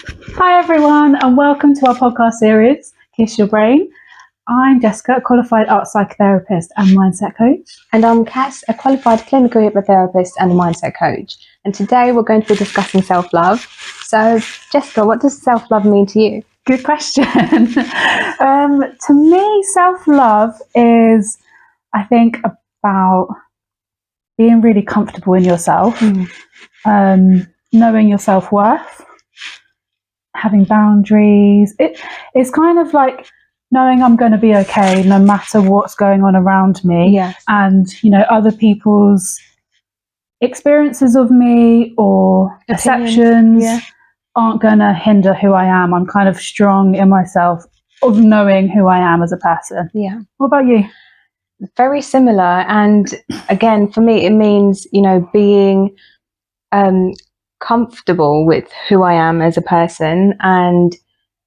Hi everyone, and welcome to our podcast series, Kiss Your Brain. I'm Jessica, a qualified art psychotherapist and mindset coach. And I'm Cass, a qualified clinical hypnotherapist and mindset coach. And today we're going to be discussing self-love. So, Jessica, what does self-love mean to you? Good question. To me, self-love is, I think, about being really comfortable in yourself, knowing your self-worth, having boundaries. It's kind of like knowing I'm going to be okay no matter what's going on around me. Yes. And, other people's experiences of me or perceptions aren't going to hinder who I am. I'm kind of strong in myself of knowing who I am as a person. Yeah. What about you? Very similar. And again, for me, it means, being comfortable with who I am as a person and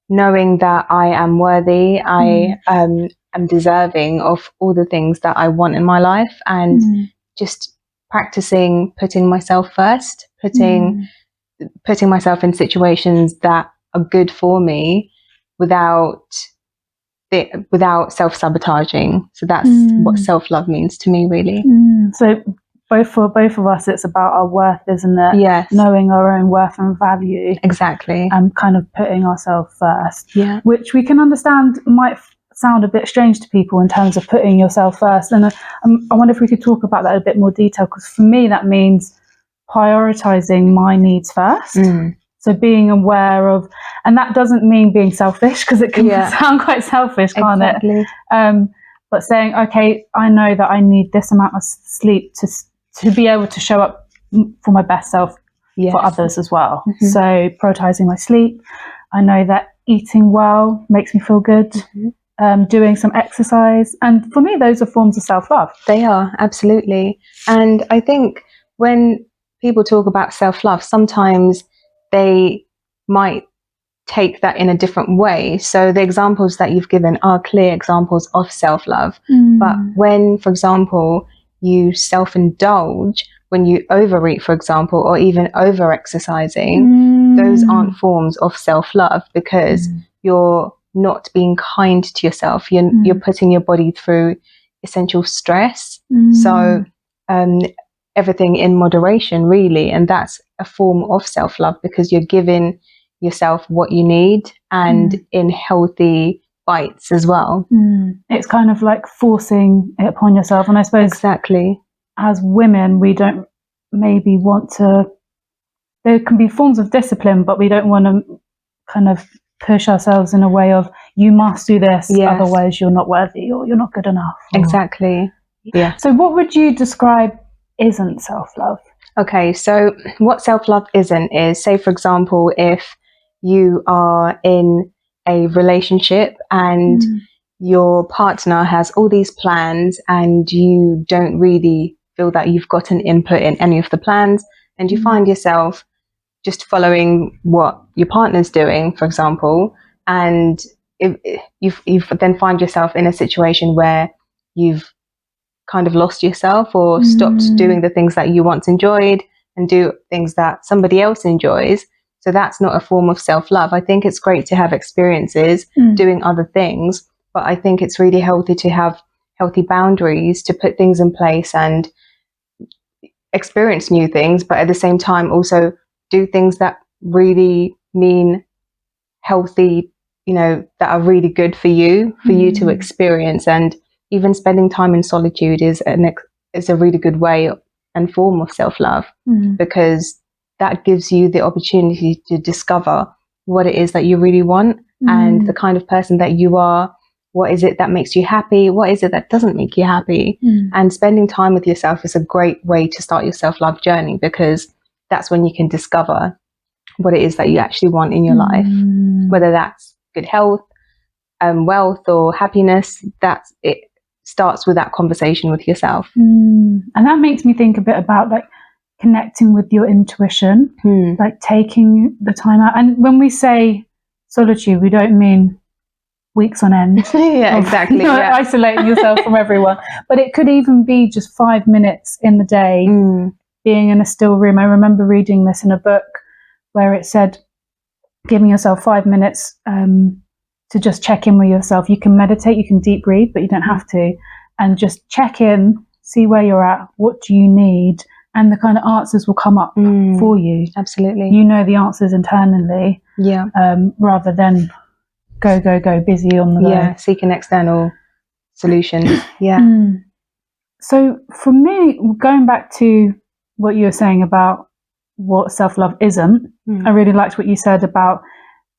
knowing that I am worthy, I am deserving of all the things that I want in my life, and just practicing putting myself first, putting myself in situations that are good for me without self-sabotaging. So that's what self-love means to me, really. So for both of us, it's about our worth, isn't it? Yes. Knowing our own worth and value. Exactly. And kind of putting ourselves first. Yeah. Which we can understand might sound a bit strange to people in terms of putting yourself first. And I wonder if we could talk about that in a bit more detail, because for me that means prioritizing my needs first. So being aware of, and that doesn't mean being selfish, because it can sound quite selfish, can't it? But saying, okay, I know that I need this amount of sleep to be able to show up for my best self for others as well. So prioritizing my sleep. I know that eating well makes me feel good. Doing some exercise. And for me, those are forms of self-love. They are, absolutely. And I think when people talk about self-love, sometimes they might take that in a different way. So the examples that you've given are clear examples of self-love. But when, for example, you self-indulge, when you overeat, for example, or even over-exercising, those aren't forms of self-love, because you're not being kind to yourself. You're putting your body through essential stress. So everything in moderation, really. And that's a form of self-love, because you're giving yourself what you need, and in healthy bites as well. It's kind of like forcing it upon yourself. And I suppose exactly, as women, we don't maybe want to, there can be forms of discipline, but we don't want to kind of push ourselves in a way of, you must do this, otherwise you're not worthy or you're not good enough. Exactly. Yeah. So what would you describe isn't self-love? Okay, so what self-love isn't is, say for example, if you are in a relationship and your partner has all these plans and you don't really feel that you've got an input in any of the plans, and you find yourself just following what your partner's doing, for example, and you then find yourself in a situation where you've kind of lost yourself or stopped doing the things that you once enjoyed and do things that somebody else enjoys. So that's not a form of self-love. I think it's great to have experiences doing other things, but I think it's really healthy to have healthy boundaries, to put things in place and experience new things, but at the same time also do things that really mean healthy, that are really good for you to experience. And even spending time in solitude is a really good way and form of self-love, because that gives you the opportunity to discover what it is that you really want and the kind of person that you are. What is it that makes you happy? What is it that doesn't make you happy? And spending time with yourself is a great way to start your self-love journey, because that's when you can discover what it is that you actually want in your life, whether that's good health, wealth, or happiness. That's it. Starts with that conversation with yourself. And that makes me think a bit about like connecting with your intuition, like taking the time out. And when we say solitude, we don't mean weeks on end. Exactly. Isolating yourself from everyone. But it could even be just 5 minutes in the day, being in a still room. I remember reading this in a book where it said giving yourself 5 minutes to just check in with yourself. You can meditate, you can deep breathe, but you don't have to. And just check in, see where you're at, what do you need, and the kind of answers will come up for you. Absolutely. You know the answers internally, rather than go, busy on the go. Yeah, seeking external solutions. So for me, going back to what you were saying about what self-love isn't, I really liked what you said about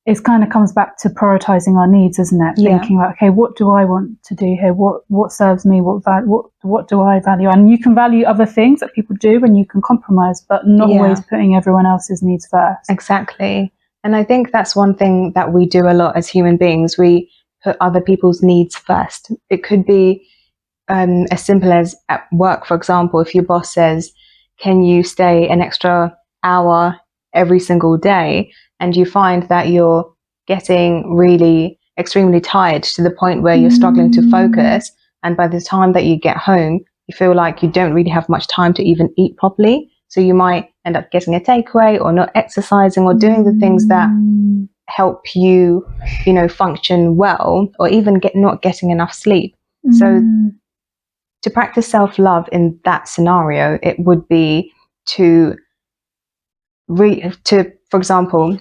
it kind of comes back to prioritizing our needs, isn't it? Thinking about, okay, what do I want to do here? What serves me? What do I value? And you can value other things that people do, and you can compromise, but not always putting everyone else's needs first. Exactly. And I think that's one thing that we do a lot as human beings. We put other people's needs first. It could be as simple as at work, for example, if your boss says, can you stay an extra hour every single day? And you find that you're getting really extremely tired to the point where you're struggling to focus. And by the time that you get home, you feel like you don't really have much time to even eat properly. So you might end up getting a takeaway or not exercising or doing the things that help you, function well, or even not getting enough sleep. So to practice self-love in that scenario, it would be to, for example,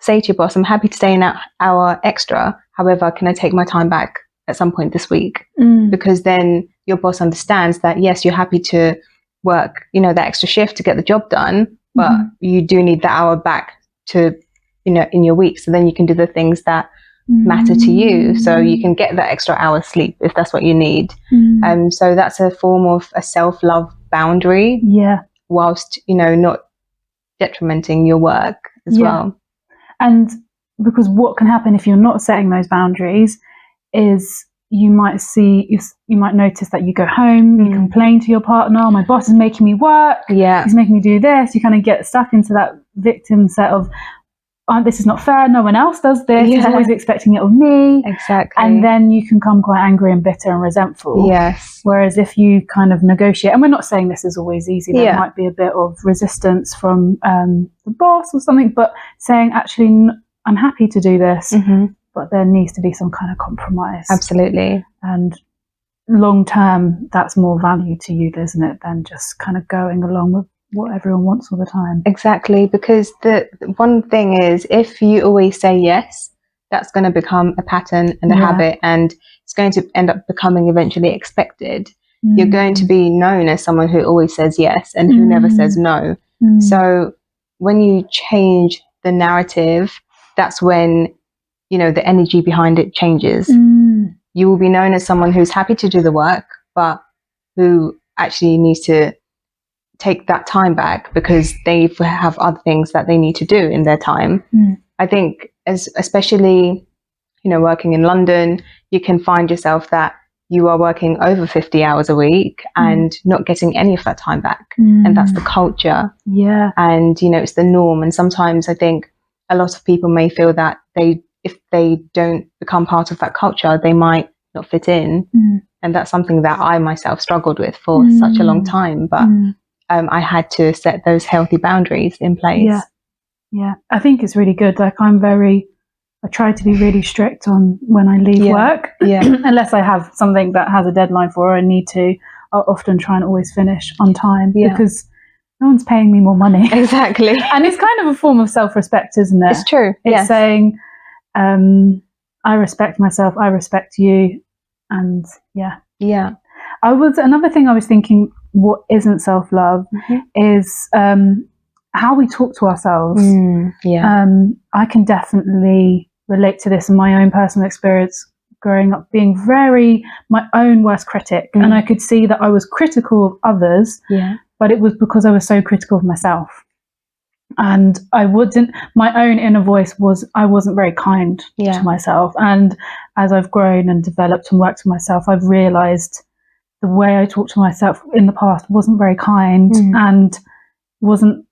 say to your boss, I'm happy to stay an hour extra. However, can I take my time back at some point this week? Because then your boss understands that, yes, you're happy to work, that extra shift to get the job done, but you do need the hour back to, in your week. So then you can do the things that matter to you. So you can get that extra hour sleep if that's what you need. So that's a form of a self-love boundary. Whilst, not detrimenting your work as well. And because what can happen if you're not setting those boundaries is you might notice that you go home, you complain to your partner, oh, my boss is making me work, he's making me do this. You kind of get stuck into that victim set of, this is not fair, no one else does this, he's always expecting it of me. Exactly. And then you can become quite angry and bitter and resentful. Whereas if you kind of negotiate, and we're not saying this is always easy, there might be a bit of resistance from the boss or something, but saying, actually, I'm happy to do this, but there needs to be some kind of compromise. Absolutely. And long term, that's more value to you, doesn't it, than just kind of going along with what everyone wants all the time. Exactly, because the one thing is, if you always say yes, that's going to become a pattern and a habit, and it's going to end up becoming eventually expected. You're going to be known as someone who always says yes and who never says no. So when you change the narrative, that's when, the energy behind it changes. You will be known as someone who's happy to do the work, but who actually needs to take that time back because they have other things that they need to do in their time. I think especially, working in London, you can find yourself that you are working over 50 hours a week and not getting any of that time back. And that's the culture. And, it's the norm. And sometimes I think a lot of people may feel that if they don't become part of that culture, they might not fit in. And that's something that I myself struggled with for such a long time. But I had to set those healthy boundaries in place. I think it's really good. Like I try to be really strict on when I leave work. Unless I have something that has a deadline for or I need to, I'll often try and always finish on time because no one's paying me more money. Exactly. And it's kind of a form of self-respect, isn't it? It's true. It's saying, I respect myself, I respect you. And another thing I was thinking, what isn't self-love is how we talk to ourselves. I can definitely relate to this in my own personal experience growing up, being my own worst critic. And I could see that I was critical of others, but it was because I was so critical of myself. And my own inner voice I wasn't very kind to myself. And as I've grown and developed and worked with myself, I've realized the way I talked to myself in the past wasn't very kind and wasn't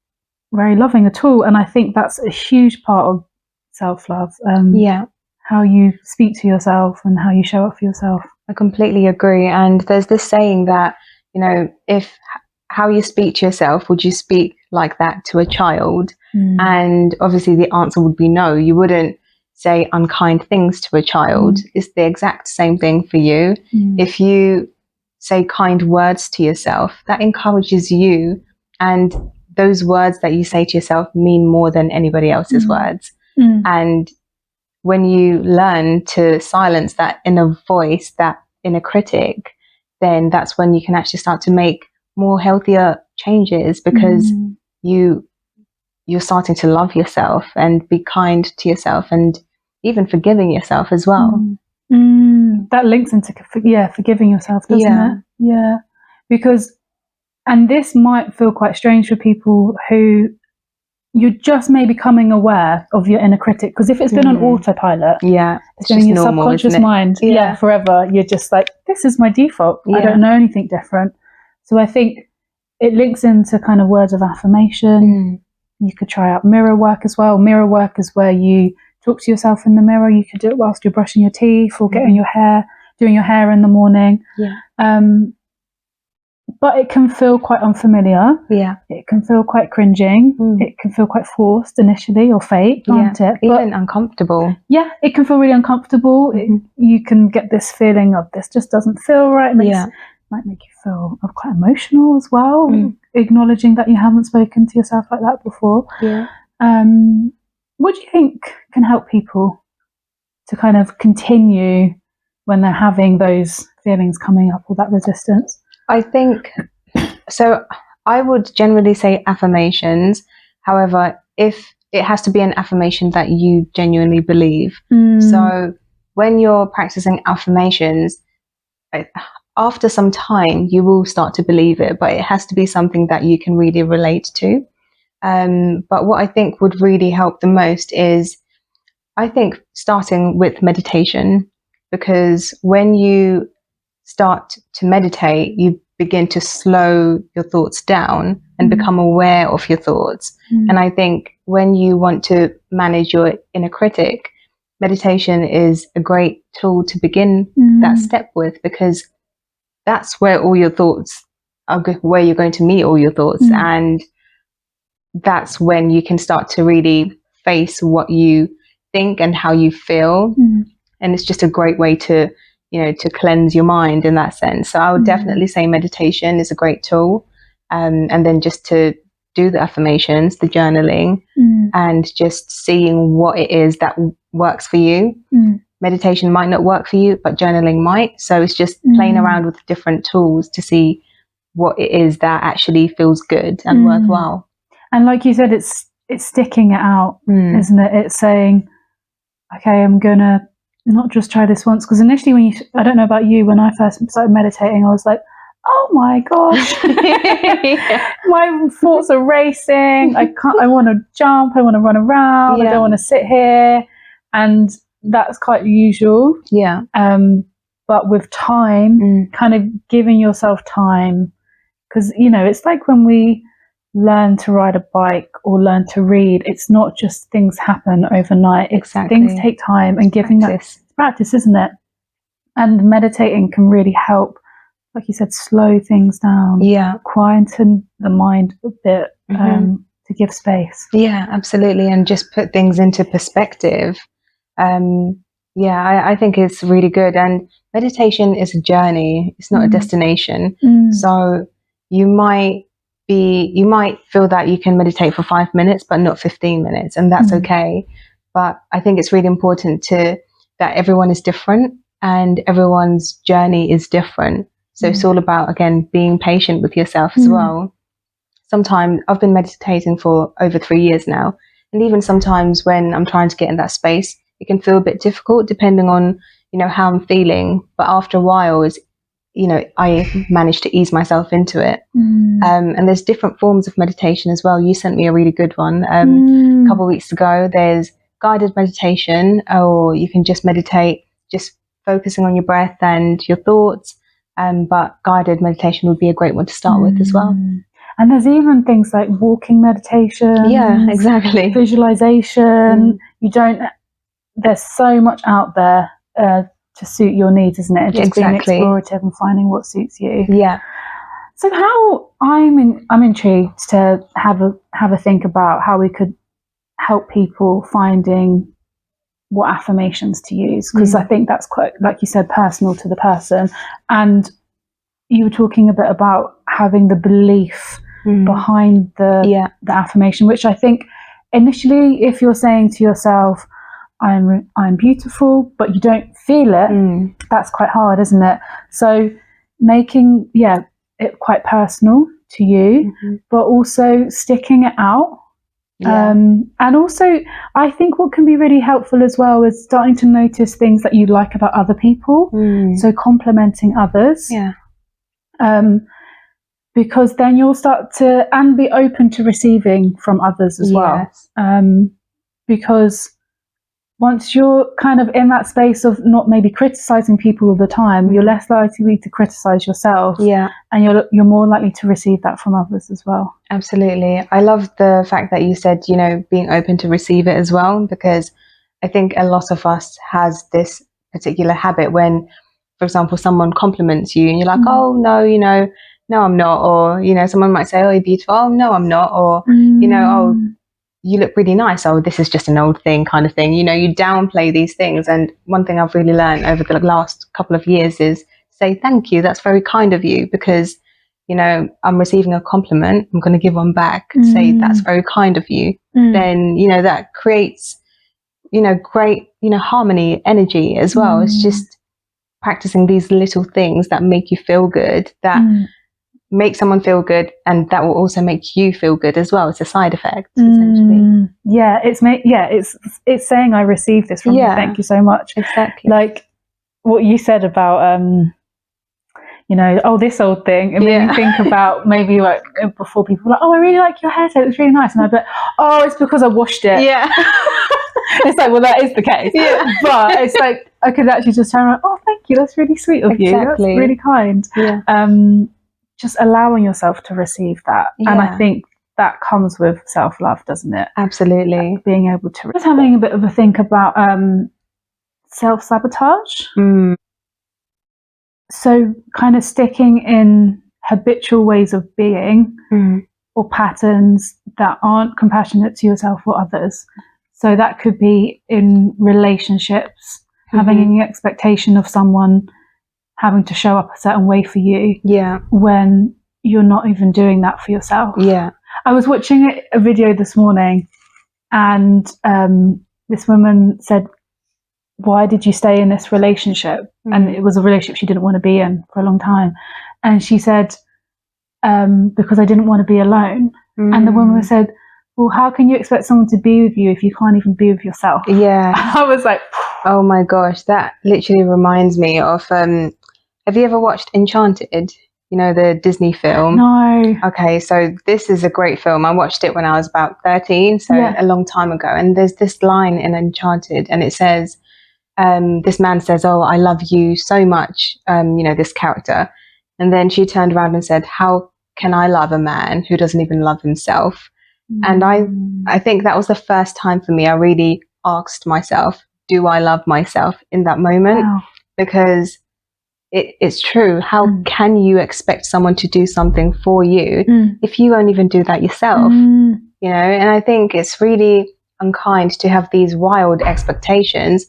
very loving at all. And I think that's a huge part of self-love. How you speak to yourself and how you show up for yourself. I completely agree. And there's this saying that, if how you speak to yourself, would you speak like that to a child? And obviously the answer would be no. You wouldn't say unkind things to a child. It's the exact same thing for you. If you say kind words to yourself, that encourages you, and those words that you say to yourself mean more than anybody else's words. And when you learn to silence that inner voice, that inner critic, then that's when you can actually start to make more healthier changes, because you're starting to love yourself and be kind to yourself, and even forgiving yourself as well. That links into forgiving yourself, doesn't it? Yeah, because, and this might feel quite strange for people who you're just maybe becoming aware of your inner critic, because if it's been on autopilot, it's been in your normal, subconscious mind, forever, you're just like, this is my default. I don't know anything different. So I think it links into kind of words of affirmation. You could try out mirror work as well. Mirror work is where you talk to yourself in the mirror. You could do it whilst you're brushing your teeth or getting your hair, doing your hair in the morning. But it can feel quite unfamiliar. It can feel quite cringing. It can feel quite forced initially, or fake, can't it? Even uncomfortable. Yeah, it can feel really uncomfortable. You can get this feeling of, this just doesn't feel right. It might make you feel quite emotional as well, acknowledging that you haven't spoken to yourself like that before. What do you think can help people to kind of continue when they're having those feelings coming up, or that resistance? I think, so I would generally say affirmations. However, if it has to be an affirmation that you genuinely believe. So when you're practicing affirmations, after some time, you will start to believe it, but it has to be something that you can really relate to. But what I think would really help the most is, I think, starting with meditation, because when you start to meditate, you begin to slow your thoughts down and become aware of your thoughts. And I think when you want to manage your inner critic, meditation is a great tool to begin that step with, because that's where all your thoughts are, where you're going to meet all your thoughts. And that's when you can start to really face what you think and how you feel. And it's just a great way to, to cleanse your mind in that sense. So I would definitely say meditation is a great tool. And then just to do the affirmations, the journaling, and just seeing what it is that works for you. Meditation might not work for you, but journaling might. So it's just playing around with different tools to see what it is that actually feels good and worthwhile. And like you said, it's sticking it out, isn't it? It's saying, okay, I'm gonna not just try this once. Because initially, I don't know about you, when I first started meditating, I was like, oh my gosh, my thoughts are racing. I want to jump. I want to run around. I don't want to sit here. And that's quite usual. But with time, kind of giving yourself time, because, it's like when we learn to ride a bike or learn to read, it's not just things happen overnight. Things take time, and giving that practice, isn't it? And meditating can really help, like you said, slow things down, quieten the mind a bit, to give space. Yeah, absolutely. And just put things into perspective. I think it's really good. And meditation is a journey. It's not a destination. So you might feel that you can meditate for 5 minutes, but not 15 minutes. And that's okay. But I think it's really important that everyone is different and everyone's journey is different. So it's all about, again, being patient with yourself as well. Sometimes I've been meditating for over 3 years now. And even sometimes when I'm trying to get in that space, it can feel a bit difficult depending on, how I'm feeling. But after a while, I managed to ease myself into it. And there's different forms of meditation as well. You sent me a really good one a couple of weeks ago. There's guided meditation, or you can just meditate, just focusing on your breath and your thoughts. But guided meditation would be a great one to start with as well. And there's even things like walking meditation. Yeah, exactly. Visualization. There's so much out there to suit your needs, isn't it? Just being explorative and finding what suits you. Yeah. So how I'm intrigued to have a think about how we could help people finding what affirmations to use, because I think that's quite, like you said, personal to the person. And you were talking a bit about having the belief behind the affirmation, which I think initially, if you're saying to yourself, I'm beautiful, but you don't feel it, that's quite hard, isn't it? So making it quite personal to you, but also sticking it out. And also, I think what can be really helpful as well is starting to notice things that you like about other people. So complimenting others. Because then you'll start to and be open to receiving from others as well. Because once you're kind of in that space of not maybe criticizing people all the time, you're less likely to criticize yourself. And you're more likely to receive that from others as well. Absolutely. I love the fact that you said, you know, being open to receive it as well, because I think a lot of us has this particular habit when, for example, someone compliments you and you're like, oh, no, you know, no, I'm not. Or, you know, someone might say, oh, you're beautiful. Oh, no, I'm not. Or, you know, oh, you look really nice. Oh, this is just an old thing kind of thing. You know, you downplay these things. And one thing I've really learned over the last couple of years is say, thank you. That's very kind of you, because, you know, I'm receiving a compliment. I'm going to give one back. Say, that's very kind of you. Then, you know, that creates, you know, great, you know, harmony, energy as well. It's just practicing these little things that make you feel good, that make someone feel good, and that will also make you feel good as well. It's a side effect, essentially. Yeah, it's saying I received this from you. Thank you so much. Exactly. Like what you said about you know, oh, this old thing. And then you think about maybe like before people were like, oh, I really like your haircut. It looks really nice. And I'd be like, oh, it's because I washed it. It's like, well, that is the case. But it's like, I could actually just turn around, oh, thank you. That's really sweet of you. That's really kind. Just allowing yourself to receive that. And I think that comes with self-love, doesn't it? Absolutely. Being able to, just having a bit of a think about self-sabotage. So kind of sticking in habitual ways of being or patterns that aren't compassionate to yourself or others. So that could be in relationships, having an expectation of someone having to show up a certain way for you when you're not even doing that for yourself. I was watching a video this morning, and this woman said, why did you stay in this relationship? And it was a relationship she didn't want to be in for a long time. And she said, because I didn't want to be alone. And the woman said, well, how can you expect someone to be with you if you can't even be with yourself? I was like, oh my gosh, that literally reminds me of, have you ever watched Enchanted? You know, the Disney film? No. Okay, so this is a great film. I watched it when I was about 13, so a long time ago. And there's this line in Enchanted, and it says, this man says, oh, I love you so much, you know, this character. And then she turned around and said, how can I love a man who doesn't even love himself? And I think that was the first time for me I really asked myself, do I love myself in that moment? Because it's true. How can you expect someone to do something for you if you won't even do that yourself? You know, and I think it's really unkind to have these wild expectations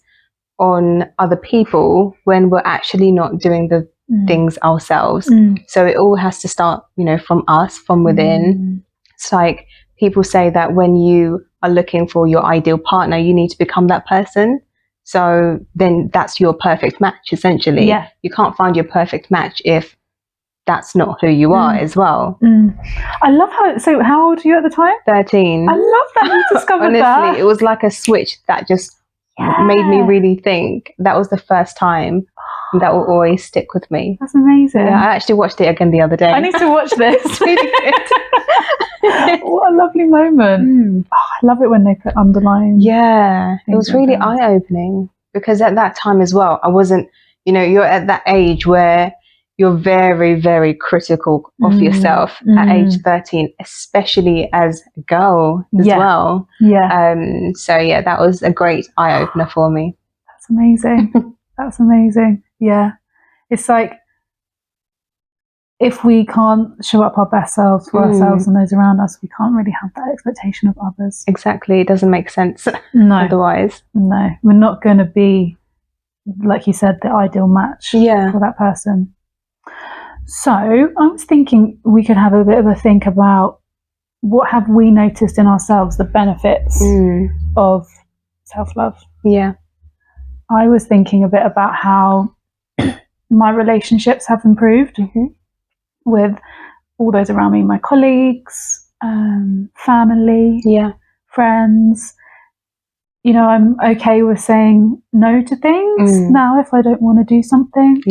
on other people when we're actually not doing the things ourselves. So it all has to start, you know, from us, from within. It's like people say that when you are looking for your ideal partner, you need to become that person. So then that's your perfect match, essentially. You can't find your perfect match if that's not who you are as well. I love so how old are you at the time? 13. I love that you discovered Honestly, that. it was like a switch that just made me really think. That was the first time. That will always stick with me. That's amazing. Yeah, I actually watched it again the other day. I need to watch this. It's really good. What a lovely moment. Oh, I love it when they put underline. Yeah, it was really eye-opening, because at that time as well, I wasn't, you know, you're at that age where you're very, very critical of yourself at age 13, especially as a girl as well. So yeah, that was a great eye-opener for me. That's amazing. That's amazing. Yeah. It's like if we can't show up our best selves for ourselves and those around us, we can't really have that expectation of others. Exactly. It doesn't make sense No. otherwise. No, we're not going to be, like you said, the ideal match for that person. So I was thinking we could have a bit of a think about what have we noticed in ourselves, the benefits of self-love. Yeah. I was thinking a bit about how my relationships have improved with all those around me, my colleagues, family, friends. You know, I'm okay with saying no to things now if I don't want to do something.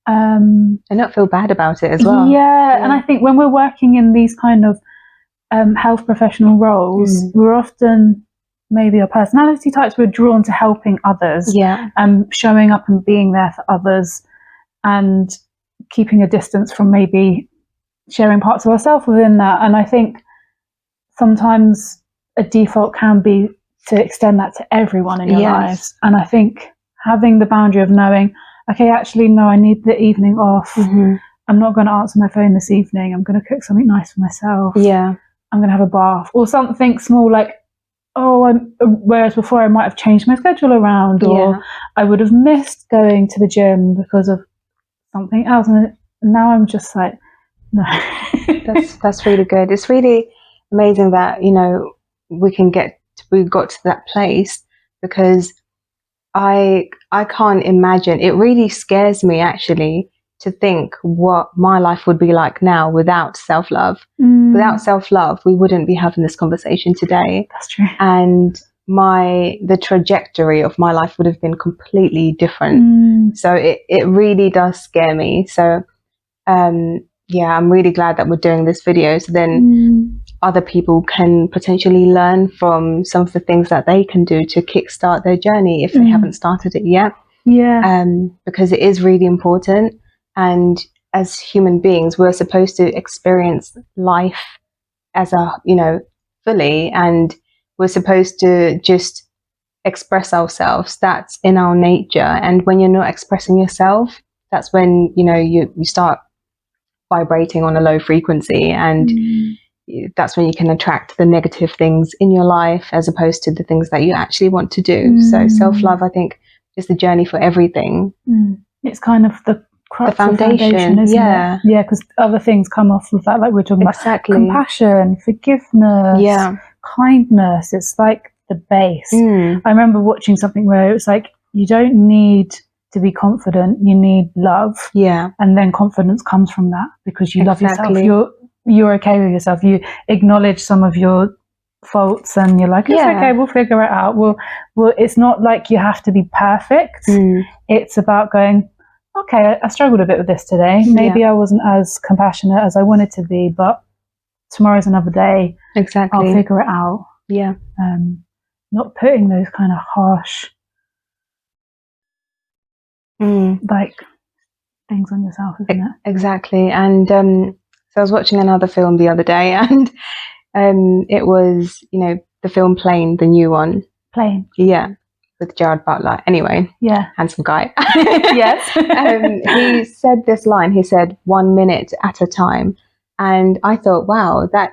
And not feel bad about it as well. And I think when we're working in these kind of health professional roles, we're often, maybe our personality types, we're drawn to helping others and showing up and being there for others and keeping a distance from maybe sharing parts of ourselves within that. And I think sometimes a default can be to extend that to everyone in your lives. And I think having the boundary of knowing, okay, actually, no, I need the evening off. I'm not going to answer my phone this evening. I'm going to cook something nice for myself. I'm going to have a bath or something small like, whereas before I might have changed my schedule around or I would have missed going to the gym because of something else. And now I'm just like, no. That's really good. It's really amazing that, you know, we've got to that place, because I can't imagine. It really scares me actually to think what my life would be like now without self-love. Without self-love, we wouldn't be having this conversation today. That's true. And the trajectory of my life would have been completely different. So it really does scare me. So I'm really glad that we're doing this video, so then other people can potentially learn from some of the things that they can do to kickstart their journey if they haven't started it yet. Because it is really important. And as human beings, we're supposed to experience life as fully, and we're supposed to just express ourselves. That's in our nature. And when you're not expressing yourself, that's when, you start vibrating on a low frequency, and that's when you can attract the negative things in your life as opposed to the things that you actually want to do. So self-love, I think, is the journey for everything. It's kind of the foundation, isn't it? Yeah, because other things come off of that, like we're talking about compassion, forgiveness, kindness. It's like the base. I remember watching something where it was like, you don't need to be confident, you need love. And then confidence comes from that, because you love yourself. You're okay with yourself. You acknowledge some of your faults and you're like, it's okay, we'll figure it out. Well, it's not like you have to be perfect. It's about going, okay, I struggled a bit with this today. Maybe I wasn't as compassionate as I wanted to be, but tomorrow's another day. I'll figure it out. Not putting those kind of harsh like things on yourself, isn't it? Exactly. And so I was watching another film the other day, and it was, the film Plane, the new one. Plane. With Gerard Butler. Anyway, handsome guy. Yes. He said this line. He said, 1 minute at a time. And I thought, wow, that,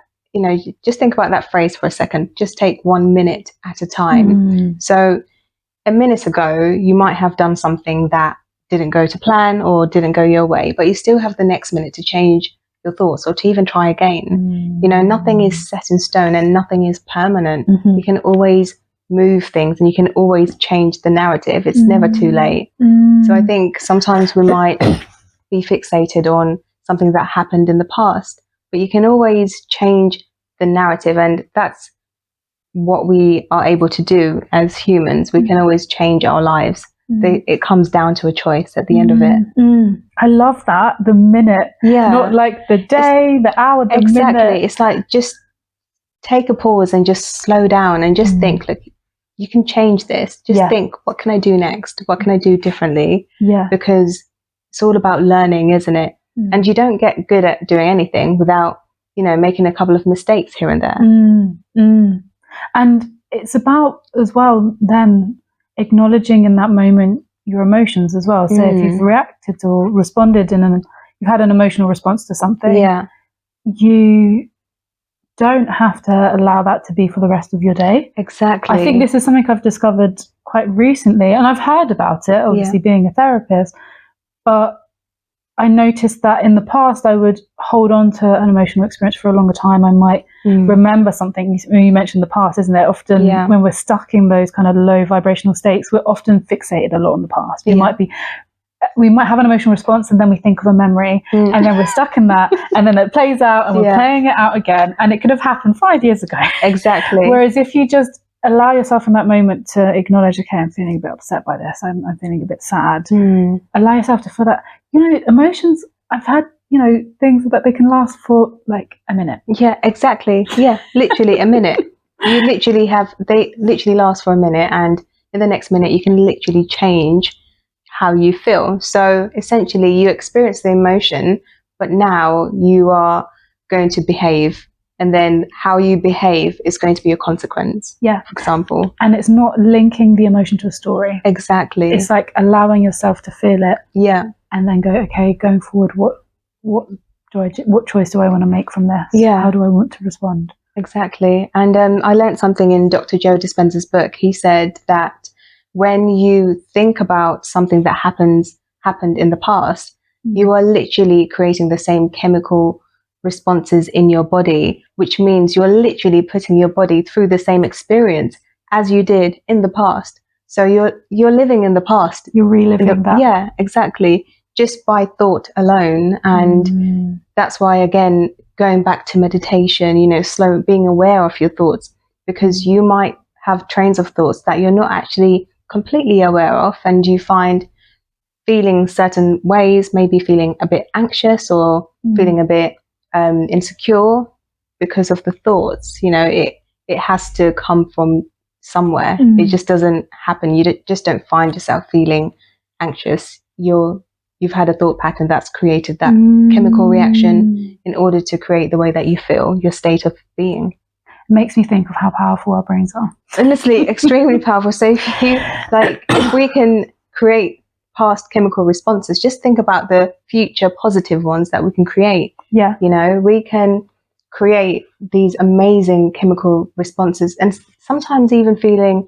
just think about that phrase for a second. Just take 1 minute at a time. So a minute ago, you might have done something that didn't go to plan or didn't go your way, but you still have the next minute to change your thoughts or to even try again. Nothing is set in stone and nothing is permanent. You can always move things and you can always change the narrative. It's never too late. So I think sometimes we might be fixated on something that happened in the past, but you can always change the narrative, and that's what we are able to do as humans. We can always change our lives. It comes down to a choice at the end of it. I love that. The minute, not like the day, the hour, the minute. It's like, just take a pause and just slow down and just think, look, you can change this. Just think, what can I do next? What can I do differently? Because it's all about learning, isn't it? And you don't get good at doing anything without, making a couple of mistakes here and there. And it's about, as well, then acknowledging in that moment your emotions as well. So if you've reacted or responded in an you've had an emotional response to something, Yeah. you don't have to allow that to be for the rest of your day. Exactly. I think this is something I've discovered quite recently, and I've heard about it, obviously being a therapist, but I noticed that in the past I would hold on to an emotional experience for a longer time. I might remember something. You mentioned the past, isn't it? Often when we're stuck in those kind of low vibrational states, we're often fixated a lot on the past. We might have an emotional response and then we think of a memory and then we're stuck in that and then it plays out and we're playing it out again, and it could have happened 5 years ago. Exactly. Whereas if you just allow yourself in that moment to acknowledge, okay, I'm feeling a bit upset by this, I'm feeling a bit sad, allow yourself to feel that, emotions, I've had, things that they can last for like a minute. Yeah, exactly. Yeah, literally a minute. They literally last for a minute, and in the next minute you can literally change how you feel. So essentially you experience the emotion, but now you are going to behave, and then how you behave is going to be a consequence. Yeah. For example. And it's not linking the emotion to a story. Exactly. It's like allowing yourself to feel it. Yeah. And then go, okay, going forward, what choice do I want to make from this? Yeah. How do I want to respond? Exactly. And I learned something in Dr. Joe Dispenza's book. He said that when you think about something that happened in the past, you are literally creating the same chemical responses in your body, which means you're literally putting your body through the same experience as you did in the past. So you're living in the past. You're reliving that. Yeah, exactly. Just by thought alone. And that's why, again, going back to meditation, being aware of your thoughts, because you might have trains of thoughts that you're not actually completely aware of, and you find feeling certain ways, maybe feeling a bit anxious or feeling a bit insecure because of the thoughts. It has to come from somewhere. It just doesn't happen. You just don't find yourself feeling anxious. You've had a thought pattern that's created that chemical reaction in order to create the way that you feel, your state of being. It makes me think of how powerful our brains are. Honestly, extremely powerful. So if we can create past chemical responses, just think about the future positive ones that we can create. Yeah. We can create these amazing chemical responses, and sometimes even feeling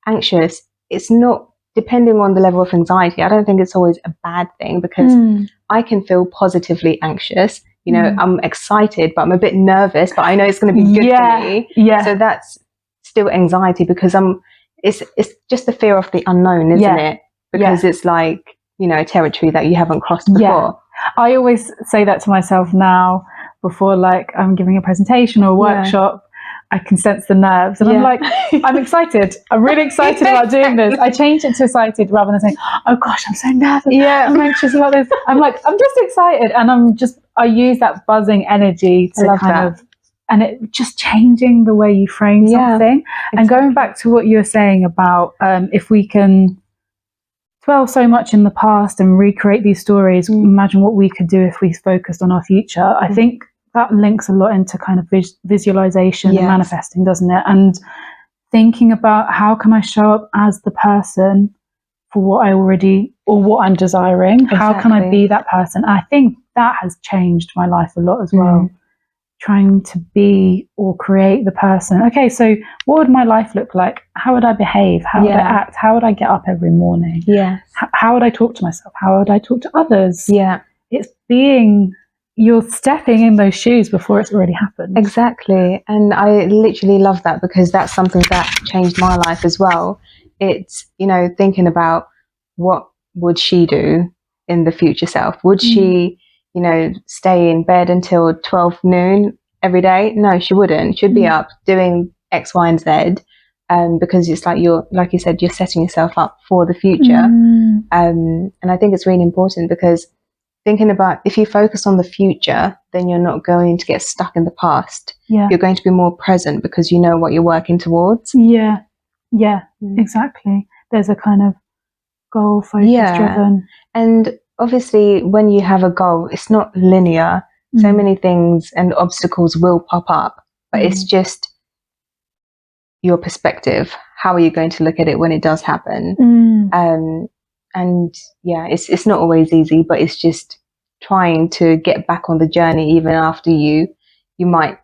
anxious. It's not, depending on the level of anxiety, I don't think it's always a bad thing, because I can feel positively anxious. I'm excited, but I'm a bit nervous, but I know it's going to be good for me. Yeah. So that's still anxiety, because it's just the fear of the unknown, isn't it? Because it's like, a territory that you haven't crossed before. Yeah. I always say that to myself now before, like, I'm giving a presentation or a workshop. I can sense the nerves, and I'm like, I'm excited. I'm really excited about doing this. I changed it to excited rather than saying, oh gosh, I'm so nervous. I'm anxious about this. I'm like, I'm just excited. And I use that buzzing energy to and it just changing the way you frame something. Exactly. And going back to what you were saying about if we can dwell so much in the past and recreate these stories, imagine what we could do if we focused on our future. I think that links a lot into kind of visualization and manifesting, doesn't it? And thinking about, how can I show up as the person for what I already, or what I'm desiring? Exactly. How can I be that person? And I think that has changed my life a lot as well. Trying to be or create the person. Okay, so what would my life look like? How would I behave? How would I act? How would I get up every morning? How would I talk to myself? How would I talk to others? It's you're stepping in those shoes before it's already happened. Exactly. And I literally love that, because that's something that changed my life as well. It's, thinking about, what would she do in the future self? Would she, stay in bed until 12 noon every day? No, she wouldn't. She'd be up doing X, Y, and Z. Because it's like you said, you're setting yourself up for the future. And I think it's really important, because thinking about, if you focus on the future, then you're not going to get stuck in the past. You're going to be more present, because you know what you're working towards. Exactly. There's a kind of goal focus driven. And obviously when you have a goal, it's not linear. So many things and obstacles will pop up, but it's just your perspective. How are you going to look at it when it does happen? And it's not always easy, but it's just trying to get back on the journey even after you might,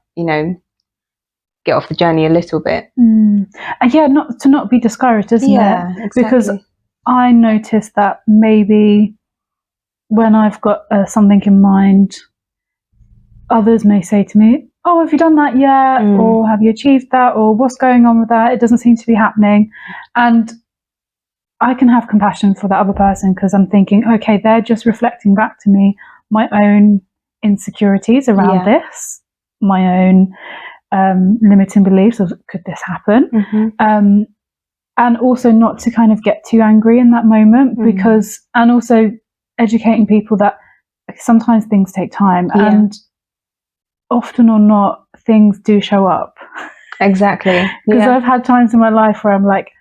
get off the journey a little bit. And yeah, not be discouraged, isn't Yeah, it? exactly. Because I noticed that maybe when I've got something in mind, others may say to me, oh, have you done that yet? Or have you achieved that? Or what's going on with that? It doesn't seem to be happening. And I can have compassion for that other person, because I'm thinking, okay, they're just reflecting back to me my own insecurities around this, my own limiting beliefs of could this happen? And also not to kind of get too angry in that moment, because, and also educating people that sometimes things take time, and often or not, things do show up. Exactly. Because I've had times in my life where I'm like,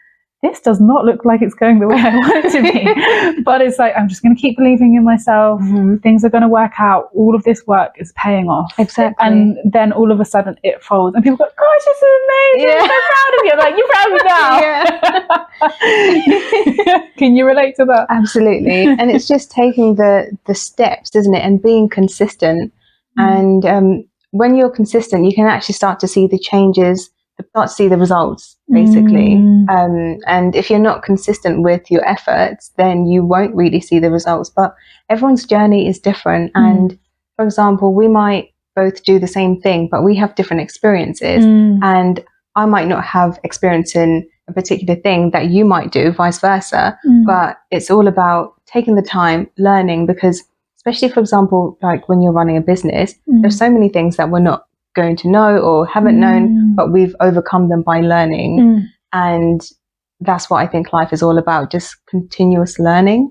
this does not look like it's going the way I want it to be. But it's like, I'm just going to keep believing in myself. Things are going to work out. All of this work is paying off. Exactly. And then all of a sudden it folds. And people go, gosh, this is amazing. I'm so proud of you. I'm like, you're proud of me now. Can you relate to that? Absolutely. And it's just taking the steps, isn't it? And being consistent. And when you're consistent, you can actually start to see the changes, start to see the results, basically. And if you're not consistent with your efforts, then you won't really see the results. But everyone's journey is different. And for example, we might both do the same thing, but we have different experiences. And I might not have experience in a particular thing that you might do, vice versa. But it's all about taking the time, learning, because especially, for example, like when you're running a business, there's so many things that we're not going to know or haven't known, but we've overcome them by learning. And that's what I think life is all about, just continuous learning.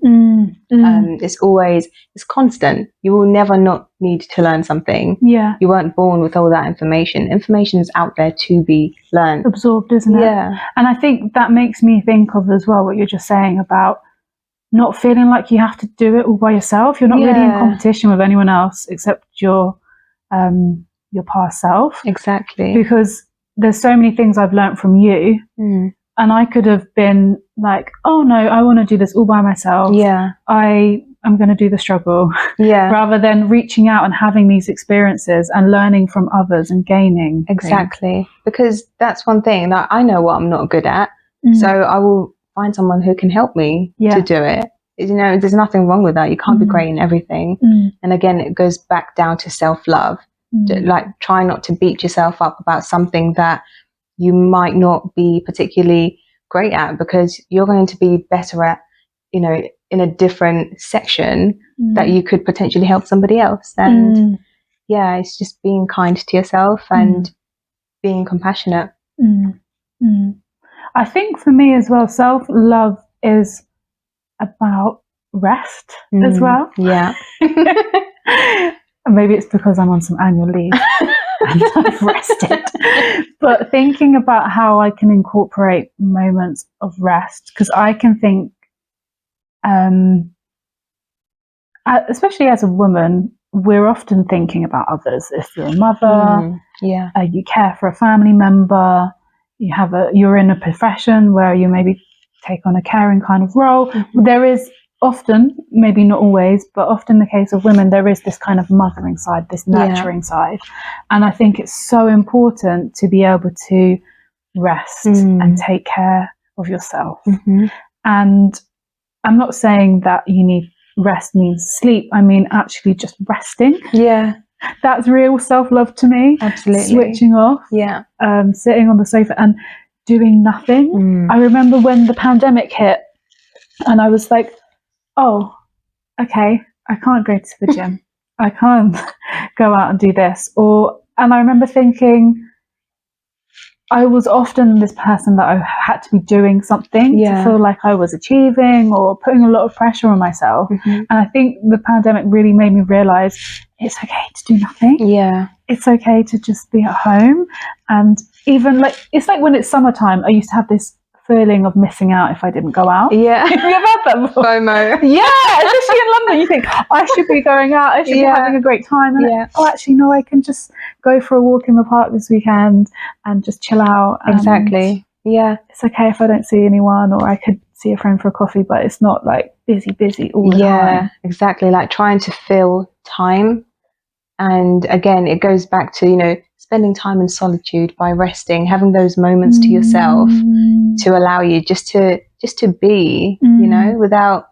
It's constant. You will never not need to learn something. You weren't born with all that information. Information is out there to be learned, absorbed, isn't it? And I think that makes me think of as well what you're just saying about not feeling like you have to do it all by yourself. You're not really in competition with anyone else except your past self. Exactly. Because there's so many things I've learned from you, and I could have been like, oh no, I want to do this all by myself. I'm going to do the struggle. Rather than reaching out and having these experiences and learning from others and gaining. Exactly. Because that's one thing that I know what I'm not good at. So I will find someone who can help me to do it. There's nothing wrong with that. You can't be great in everything. And again, it goes back down to self-love. Like, try not to beat yourself up about something that you might not be particularly great at, because you're going to be better at, in a different section that you could potentially help somebody else. And it's just being kind to yourself and being compassionate. I think for me as well, self-love is about rest as well. Maybe it's because I'm on some annual leave and I've rested. But thinking about how I can incorporate moments of rest, because I can think, especially as a woman, we're often thinking about others. If you're a mother, you care for a family member, you're in a profession where you maybe take on a caring kind of role. There is often, maybe not always, but often the case of women, there is this kind of mothering side, this nurturing side. And I think it's so important to be able to rest and take care of yourself. And I'm not saying that rest means sleep. I mean, actually just resting. That's real self-love to me. Absolutely. Switching off. Sitting on the sofa and doing nothing. I remember when the pandemic hit and I was like, oh, okay, I can't go to the gym. I can't go out and do this. And I remember thinking, I was often this person that I had to be doing something to feel like I was achieving or putting a lot of pressure on myself. And I think the pandemic really made me realize it's okay to do nothing. It's okay to just be at home. And even it's like when it's summertime, I used to have this feeling of missing out if I didn't go out. Have you ever had that before? FOMO. Especially in London, you think, I should be going out, I should be having a great time. And actually, no, I can just go for a walk in the park this weekend and just chill out. Exactly. It's okay if I don't see anyone, or I could see a friend for a coffee, but it's not like busy all the time. Yeah, exactly. Like trying to fill time. And again, it goes back to, you know, spending time in solitude by resting, having those moments to yourself to allow you just to be, you know, without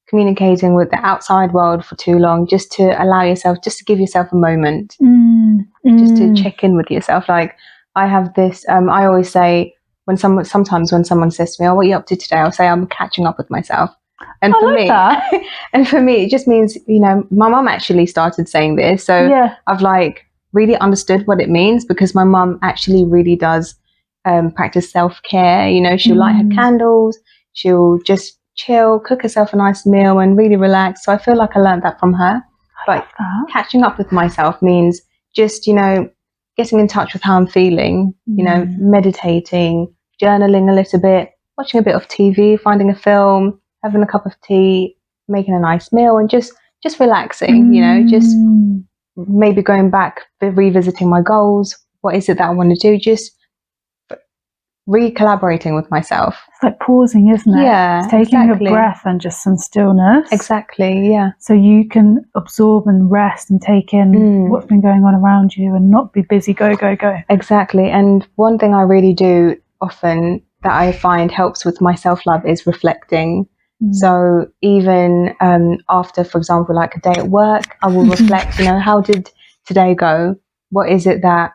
communicating with the outside world for too long, just to allow yourself, just to give yourself a moment, just to check in with yourself. Like I have this, I always say sometimes when someone says to me, oh, what are you up to today? I'll say I'm catching up with myself. And for me, and for me, it just means, you know, my mum actually started saying this. So I've like really understood what it means, because my mum actually really does practice self-care. You know, she'll light her candles, she'll just chill, cook herself a nice meal and really relax. So I feel like I learned that from her. But catching up with myself means just, you know, getting in touch with how I'm feeling, you know, meditating, journaling a little bit, watching a bit of TV, finding a film, having a cup of tea, making a nice meal, and just relaxing, you know, just maybe going back, revisiting my goals. What is it that I want to do? Just re-collaborating with myself. It's like pausing, isn't it? Yeah, it's taking a breath and just some stillness. Exactly, yeah. So you can absorb and rest and take in what's been going on around you and not be busy, go. Exactly. And one thing I really do often that I find helps with my self-love is reflecting. So even after, for example, like a day at work, I will reflect, you know, how did today go? What is it that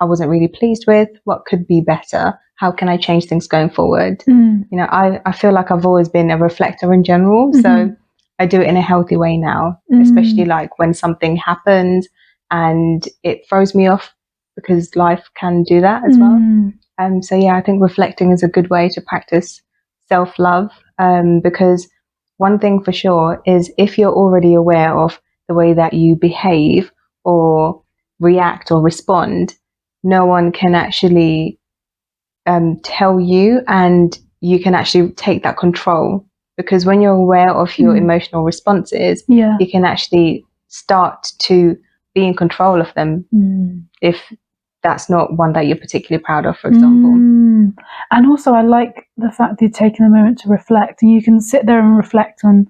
I wasn't really pleased with? What could be better? How can I change things going forward? You know, I feel like I've always been a reflector in general. So I do it in a healthy way now, especially like when something happens and it throws me off, because life can do that as well. So yeah, I think reflecting is a good way to practice self-love, because one thing for sure is if you're already aware of the way that you behave or react or respond, no one can actually tell you, and you can actually take that control, because when you're aware of your emotional responses, you can actually start to be in control of them if that's not one that you're particularly proud of, for example. And also I like the fact that you're taking a moment to reflect, and you can sit there and reflect on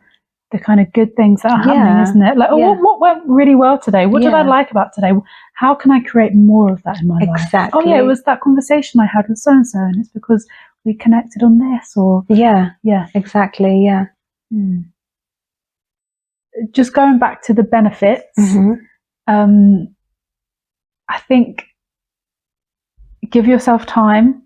the kind of good things that are happening, isn't it? Like, what went really well today? What did I like about today? How can I create more of that in my life? Oh yeah, it was that conversation I had with so-and-so, and it's because we connected on this, or exactly. Just going back to the benefits, I think give yourself time,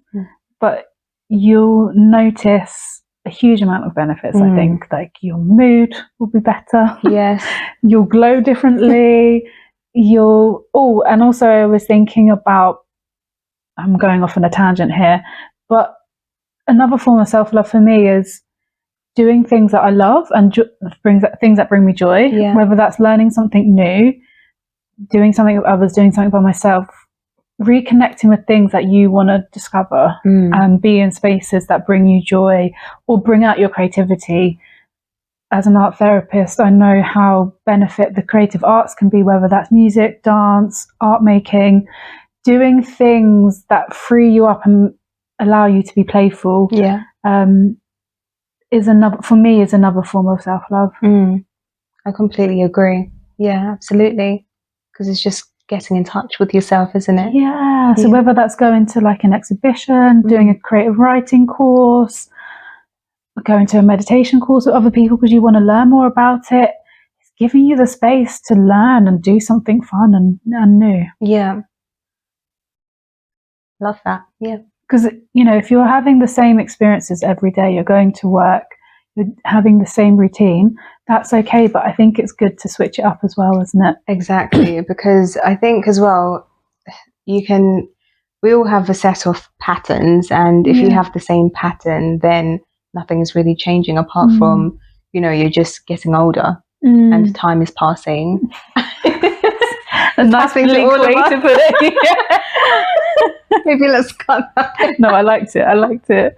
but you'll notice a huge amount of benefits. I think, like, your mood will be better. Yes. You'll glow differently. And also I was thinking about, I'm going off on a tangent here, but another form of self-love for me is doing things that I love and things that bring me joy, whether that's learning something new, doing something with others, doing something by myself, reconnecting with things that you want to discover and be in spaces that bring you joy or bring out your creativity. As an art therapist, I know how benefit the creative arts can be, whether that's music, dance, art making, doing things that free you up and allow you to be playful. Is another form of self-love. I completely agree. Yeah, absolutely. Because it's just getting in touch with yourself, isn't it? Yeah. So whether that's going to like an exhibition, doing a creative writing course, going to a meditation course with other people because you want to learn more about it, it's giving you the space to learn and do something fun and new. Yeah. Love that. Yeah. Because, you know, if you're having the same experiences every day, you're going to work, you're having the same routine, that's okay. But I think it's good to switch it up as well, isn't it? Exactly. Because I think as well, we all have a set of patterns. And if you have the same pattern, then nothing is really changing apart from, you know, you're just getting older and time is passing. A nice way to put it. Maybe let's cut that. No, I liked it.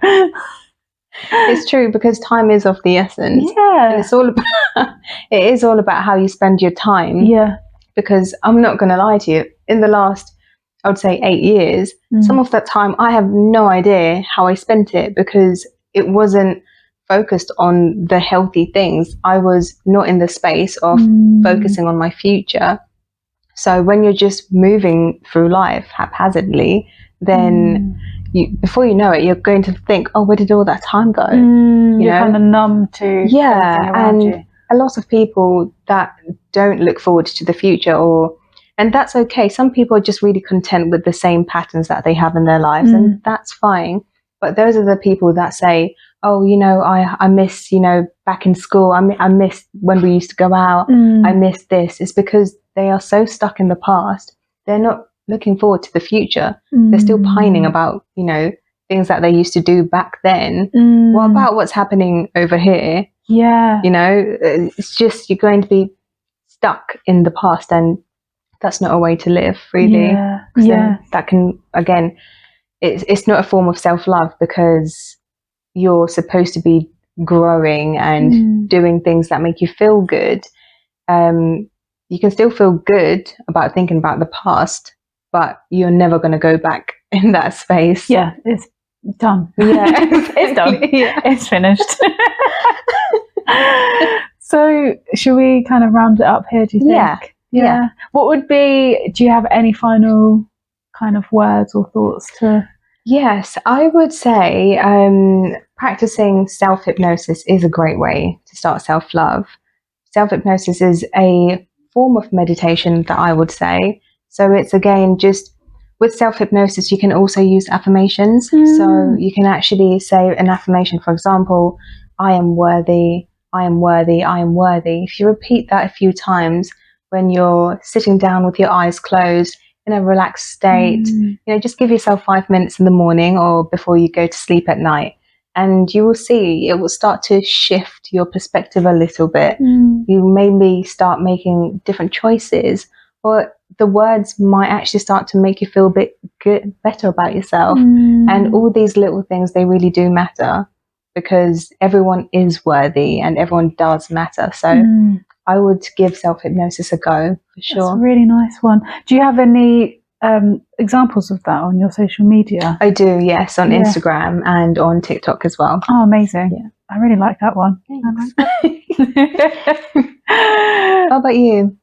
It's true, because time is of the essence. Yeah. And it is all about how you spend your time. Yeah. Because I'm not going to lie to you, in the last, I would say 8 years, some of that time I have no idea how I spent it, because it wasn't focused on the healthy things. I was not in the space of focusing on my future. So when you're just moving through life haphazardly, then before you know it, you're going to think, oh, where did all that time go? You're kind of numb to everything around you. A lot of people that don't look forward to the future, and that's okay. Some people are just really content with the same patterns that they have in their lives, and that's fine. But those are the people that say, oh, I miss, back in school, I miss when we used to go out, I miss this. It's because they are so stuck in the past. They're not looking forward to the future. They're still pining about, things that they used to do back then. What about what's happening over here? Yeah. It's just, you're going to be stuck in the past, and that's not a way to live, really. Yeah. That can, again, it's not a form of self-love, because you're supposed to be growing and doing things that make you feel good. You can still feel good about thinking about the past, but you're never going to go back in that space. Yeah, it's done. Yeah, it's done. Yeah. It's finished. So should we kind of round it up here, do you think? Yeah. What would be, do you have any final kind of words or thoughts to? Yes, I would say practicing self-hypnosis is a great way to start self-love. Self-hypnosis is a form of meditation that I would say. So it's, again, just with self-hypnosis, you can also use affirmations. So you can actually say an affirmation, for example, I am worthy, I am worthy, I am worthy. If you repeat that a few times when you're sitting down with your eyes closed, in a relaxed state, just give yourself 5 minutes in the morning or before you go to sleep at night, and you will see it will start to shift your perspective a little bit. You maybe start making different choices, or the words might actually start to make you feel a bit better about yourself. And all these little things, they really do matter, because everyone is worthy and everyone does matter. So I would give self-hypnosis a go, for sure. That's a really nice one. Do you have any examples of that on your social media? I do, yes, on Instagram and on TikTok as well. Oh, amazing. Yeah. I really like that one. How about you?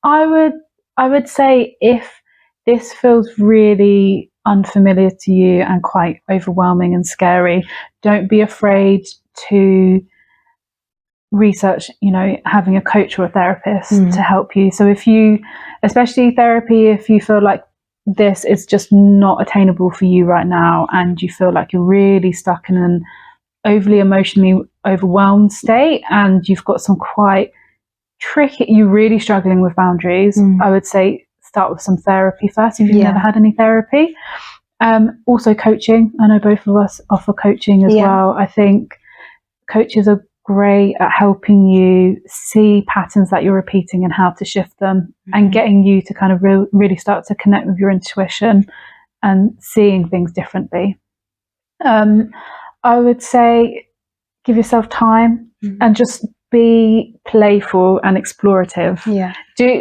I would say, if this feels really unfamiliar to you and quite overwhelming and scary, don't be afraid to research, having a coach or a therapist to help you. So if you, especially therapy, if you feel like this is just not attainable for you right now, and you feel like you're really stuck in an overly emotionally overwhelmed state, and you've got some quite tricky, you're really struggling with boundaries, I would say start with some therapy first if you've never had any therapy. Also coaching. I know both of us offer coaching as well. I think coaches are great at helping you see patterns that you're repeating and how to shift them, and getting you to kind of really start to connect with your intuition and seeing things differently. I would say give yourself time and just be playful and explorative.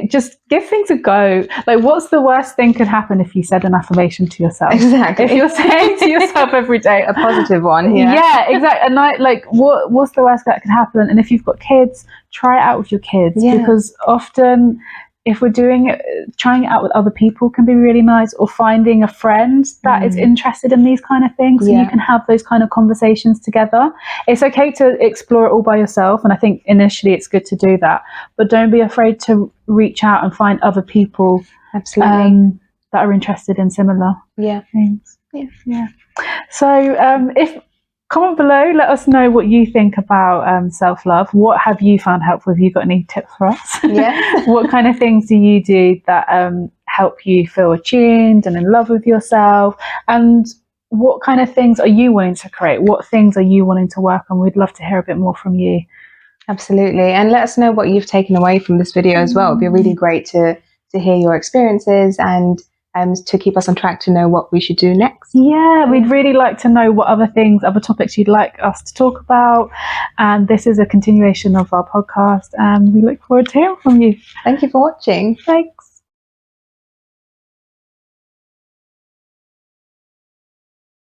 Just give things a go. Like, what's the worst thing could happen if you said an affirmation to yourself? Exactly. If you're saying to yourself every day a positive one. Exactly. And what's the worst that could happen? And if you've got kids, try it out with your kids, because often if we're trying it out with other people can be really nice, or finding a friend that is interested in these kind of things, so you can have those kind of conversations together. It's okay to explore it all by yourself, and I think initially it's good to do that, but don't be afraid to reach out and find other people that are interested in similar things. So comment below, let us know what you think about self-love. What have you found helpful? Have you got any tips for us? What kind of things do you do that help you feel attuned and in love with yourself? And what kind of things are you wanting to create? What things are you wanting to work on? We'd love to hear a bit more from you. Absolutely. And let us know what you've taken away from this video as well. It'd be really great to hear your experiences, and to keep us on track to know what we should do next. We'd really like to know what other topics you'd like us to talk about. And this is a continuation of our podcast, and we look forward to hearing from you. Thank you for watching. Thanks.